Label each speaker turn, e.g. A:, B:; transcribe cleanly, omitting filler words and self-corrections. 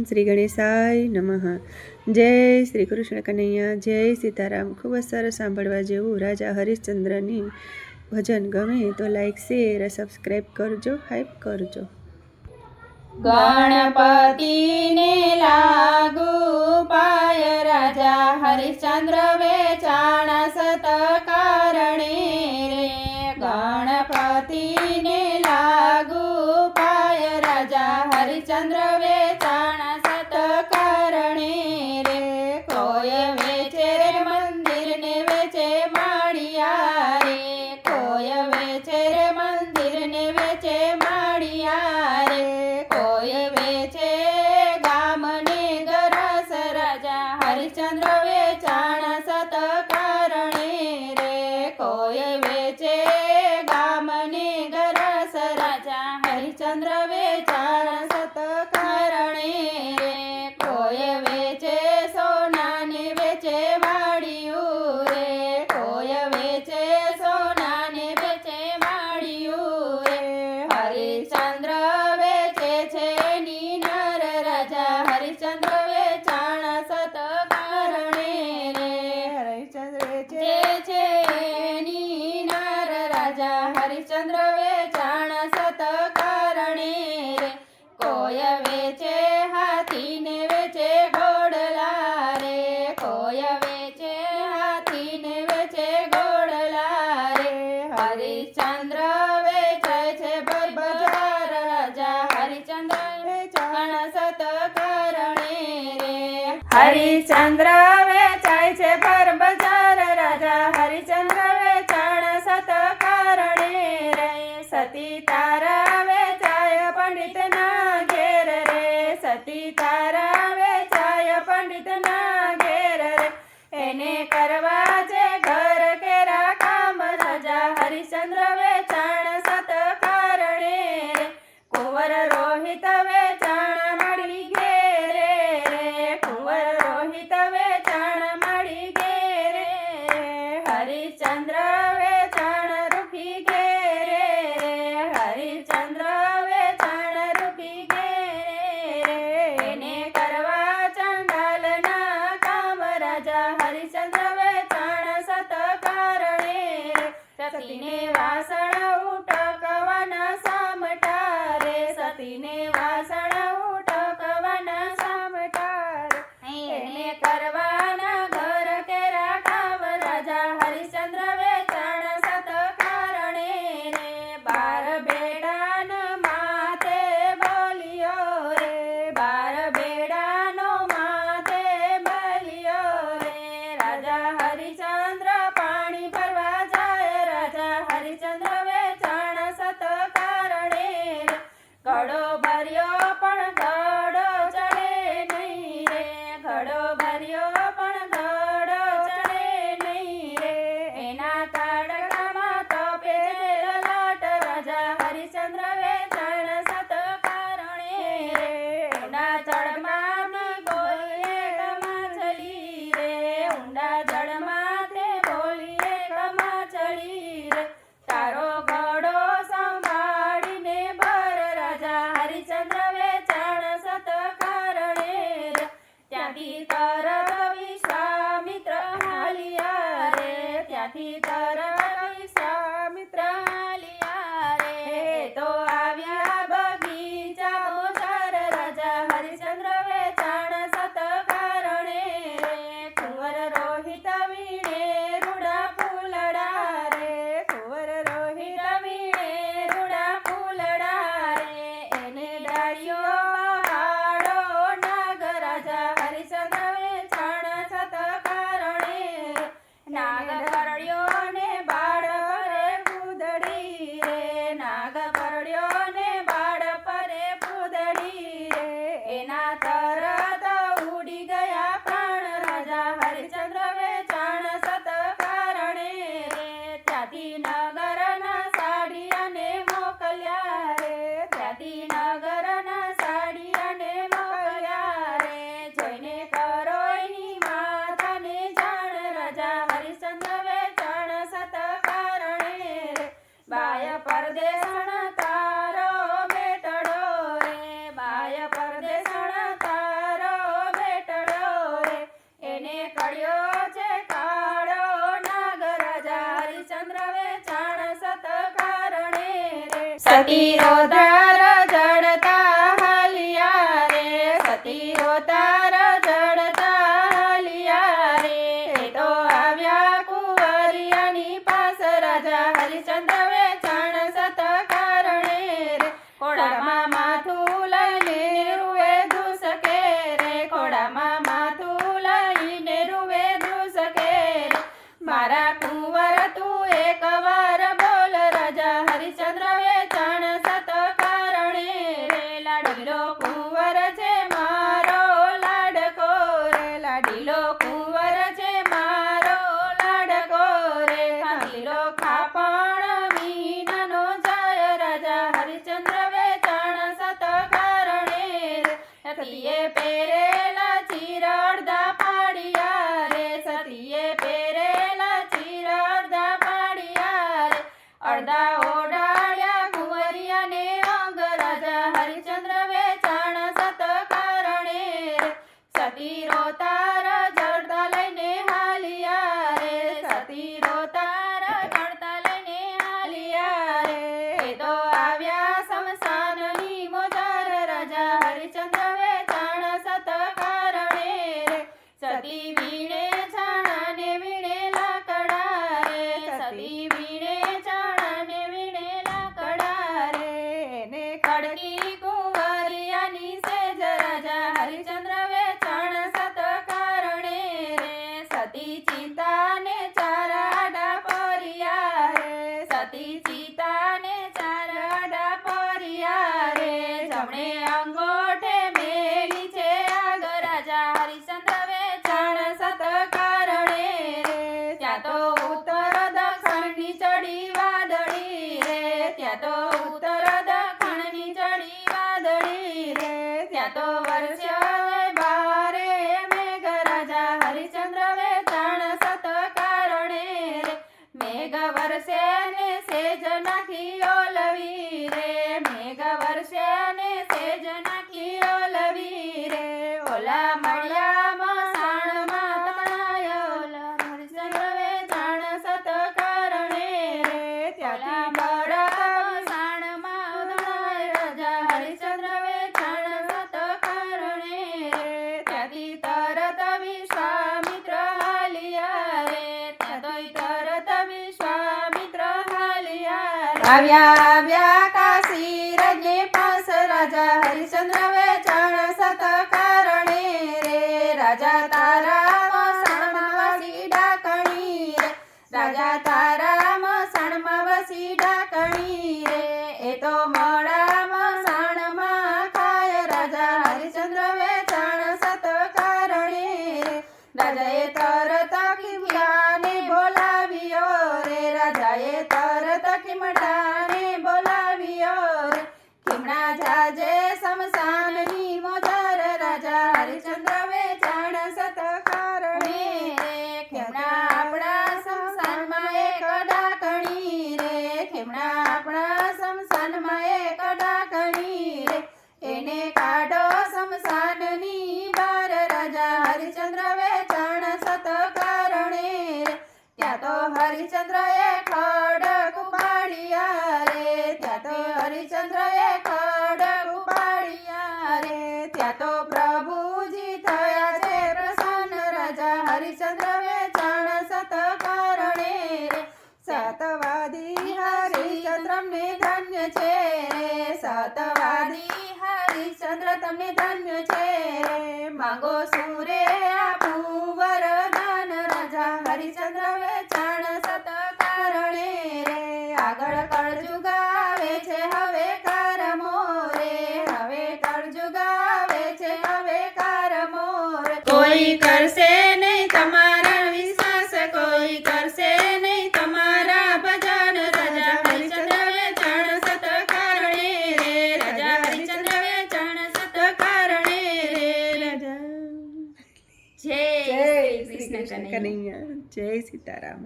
A: શ્રી ગણેશાય નમઃ। જય શ્રી કૃષ્ણ કનૈયા, જય સીતારામ। ખૂબ જ સરસ સાંભળવા જેવું રાજા હરિશ્ચંદ્રની ભજન ગમે તો લાઈક શેર સબસ્ક્રાઈબ કરજો, હાઈપ કરજો।
B: ગણપતિને લાગુ પાય રાજા હરિશ્ચંદ્ર વેચાણ સત કારણે રે। ગણપતિને લાગુ પાય રાજા હરિશ્ચંદ્ર વેચાણ સત કારણે રે। કોઈ વેચે રે મંદિર ને વેચે માળિયા રે। કોઈ વેચે રે મંદિર ને વેચે માળિયા રે। કોઈ વેચે ગામને ગરસ રાજા હરિશ્ચંદ્ર વેચાણ સત કારણે રે। કોઈ વેચે ગામને ગરસ રાજા હરિશ્ચંદ્ર વેચાણ સત કારણે રે। કોઈ વેચે સોનાને વેચે માળિયું રે। કોઈ વેચે સોનાને વેચે માળિયું રે। હરિશ્ચંદ્ર વેચે છે ની નર રાજા હરિશ્ચંદ્ર વેચાણ સત કારણે રે। હરિશ્ચંદ્ર વેચે છે ની નર રાજા હરિશ્ચંદ્ર વેચાણ સત કારણે રે। કોઈ વેચે હાથીને વેચે ઘોડલા રે। કોઈ વેચે હાથીને વેચે ઘોડલા રે। હરિશ્ચંદ્ર વેચે છે બજાર રાજા હરિશ્ચંદ્ર વેચાણ સત કારણે રે। હરિશ્ચંદ્ર વેચાય છે પર બજાર રાજા હરિશ્ચંદ્ર વેચાણ સત કારણે રે। સતી તારા વેચાય પંડિત ના ઘેર રે। સતી તારા વેચાય પંડિત ના ઘેર રે। એને કરવા છે ઘર કેરા કામ રાજા હરિશ્ચંદ્ર વેચાણ સત કારણે રે। કુંવર રોહિત વેચાણ મળી ઘેરે રે। કુંવર રોહિત વેચાણ મળી ઘેરે રે। હરિશ્ચંદ્ર વેચાણ રૂપી ઘેરે રે। હરિશ્ચંદ્ર વેચાણ રૂપી ઘેરે રે। એને કરવા ચંડાલના કામ રાજા હરિશ્ચંદ્ર વેચાણ સત કારણે રે। સતીને વાસણ ઉટકવાના સામટા રે। સતીને વાસણ ઉટકવાના સામટા રે। એને કરવાના ઘર કેરા કામ રાજા હરિશ્ચંદ્ર વેચાણ સત કારણે રે। 12 બેડાનો માથે બોલ્યો રે। 12 બેડાનો માથે બોલ્યો રે। રાજા હરિશ્ચંદ્ર પાણી ભરવા જાય રાજા હરિશ્ચંદ્ર વેચાણ સત કારણે રે। ઘડો ભર્યો પણ ઘડો ચડે નહીં રે। ઘડો ભર્યો પણ ઘડો ચડે નહીં રે। એના તાડકામાં તપે લલાટ રાજા હરિશ્ચંદ્ર વેચાણ સત કારણે રે। ઊંડા જળમાંથી બોલીએ કમાચલી રે। ઊંડા જળમાંથી બોલીએ કમાચલી રે। તારો ઘડો સંભાળીને ભર રાજા હરિશ્ચંદ્ર વેચાણ સત કારણે રે। ત્યાંથી તરત વિશ્વામિત્ર હાલ્યા રે। ત્યાંથી તરત વિશ્વામિત્ર હાલ્યા રે। તો આવ્યા બગીચા મોચાર રાજા હરિશ્ચંદ્ર વેચાણ સત કારણે રે। કુંવર રોહિત વીણે રૂડા ફૂલડા રે। કુંવર રોહિત વીણે રૂડા ફૂલડા રે। એને ડાળીઓ પહાડો નાગ રાજા હરિશ્ચંદ્ર વેચાણ સત કારણે રે। નાગ પરડ્યો ને બાળ પરે પૂદડી રે। નાગ પરડ્યો ને બાળ પરે પૂદડી રે। એના તરત ઉડી ગયા પ્રાણ રાજા હરિશ્ચંદ્ર વેચાણ સત કારણે રે। ત્યાંથી નગરના સાડિયાને મોકલ્યા રે। ત્યાંથી નગરના સાડિયાને મોકલ્યા રે। જોઈને કરો એની માતાને જાણ રાજા હરિશ્ચંદ્ર વેચાણ સત કારણે રે। બાય પરદેશણ તારો બેટડો રે। બાય પરદેશણ તારો સતી રોધાર જડતા હાલિયા રે સતી રોધાર જડતા હાલિયા રે એ તો આવ્યા કુંવરિયાની પાસ રાજા હરિચંદ્ર વેચાણ સત કારણે રે ખોડામાં માથું લઈને રૂવે ધૂસકે રે ખોડામાં માથું લઈને રૂવે ધૂસકે રે મારા કુંવર તું એક વાર બોલ રાજા હરિચંદ્ર વેચાણ સત કારણે રે લાડીલો કુંવર છે મારો લાડકો રે લાડીલો કુંવર છે મારો લાડકો રે ખાંડીલો ખાપણ મીનાનો જાય રાજા હરિચંદ્ર વેચાણ સત કારણે રે સતીએ પહેરેલા ચીર અડધા પાડિયા રે સતીએ પહેરેલા ચીર અડધા પાડિયા રે અડધા ઓઢાડ્યા કુંવરિયાને અંગ રાજા હરિચંદ્ર વેચાણ સત કારણે રે સતી રોતાર જડતા લઈને હાલિયા રે સતી રોતાર જડતા લઈને હાલિયા રે એ તો આવ્યા શમશાનની મોજાર રાજા હરિચંદ્ર વેચાણ સત કારણે રે સતી વીણે છાણાને વીણે લાકડા રે સતી વીણે છાણાને વીણે લાકડા રે એને ખડકી કુંવરિયાની સેજ રાજા હરિચંદ્ર વેચાણ સત કારણે રે સતી ચિતાને ચાર આડા પર્યા રે સતી ચિતાને ચાર આડા પર્યા રે જમણે અંગોઠે મેલી છે આગ રાજા હરિચંદ્ર વેચાણ સત કારણે રે ત્યાં તો ઉત્તર દક્ષિણની ચડી વાદળી રે ત્યાં તો ઉત્તર દક્ષિણની ચડી વાદળી રે ત્યાં તો વર્ષ બારે મેઘ રાજા હરિચંદ્ર વેચાણ સત કારણે રે મેઘ વર્ષે ને સેજ નાખી ઓલવી રે મેઘ વર્ષે ને સેજ નાખી ઓલવી રે ઓલા મળ્યા મસાણમાં તણાય ઓલા હરિચંદ્ર વેચાણ સત કારણે રે ત્યાંથી બળદ મસાણમાં તણાય રાજા હરિચંદ્ર વેચાણ સત કારણે રે ત્યાંથી તરત વિશ્વામિત્ર હાલિયા રે ત્યાંથી તરત વિશ્વામિત્ર હાલિયા રે આવ્યા કાશી રજને પાસ રાજા હરિચંદ્ર વેચાણ સત કારણે રે રાજા તારા મસાણમાં વસી ડાકણી રે રાજા તારા મસાણમાં વસી ડાકણી રે એ તો મળા મસાણમાં ખાય રાજા હરિચંદ્ર વેચાણ સત કારણે રે રાજાએ તરત ખીમડાને બોલાવ્યો રે રાજાએ તરત ખીમડાને બોલાવ્યો રે ખીમડા જાજે શમશાનની મોજાર રાજા હરિચંદ્ર વેચાણ સત કારણે રે ખીમડા આપણા શમશાનમાં એક ડાકણી રે ખીમડા આપણા શમશાનમાં એક ડાકણી રે એને કાઢો શમશાનની બાર રાજા હરિચંદ્ર વેચાણ સત કારણે રે ત્યાં તો હરિચંદ્રએ ખડક ઉપાડ્યા રે ત્યાં તો હરિચંદ્રએ ખડક ઉપાડ્યા રે ત્યાં તો પ્રભુજી થયા છે પ્રસન્ન રાજા હરિચંદ્ર વેચાણ સત કારણે રે સતવાદી હરિચંદ્ર ને ધન્ય છે રે સતવાદી હરિચંદ્ર તમને ધન્ય છે રે માંગો સુરે આપું વરદાન રાજા હરિચંદ્ર વેચાણ સત કારણે રે આગળ કળજુગ આવે છે હવે કરમો રે હવે કળજુગ આવે છે હવે કરમો રે કોઈ કરશે નહીં તમારા વિશ્વાસ કોઈ કરશે નહીં તમારા ભજન રાજા હરિચંદ્ર વેચાણ સત કારણે રે રાજા હરિચંદ્ર વેચાણ સત કારણે રે રાજા જય શ્રી કૃષ્ણ કનૈયા
A: કનૈયા જય સીતારામ.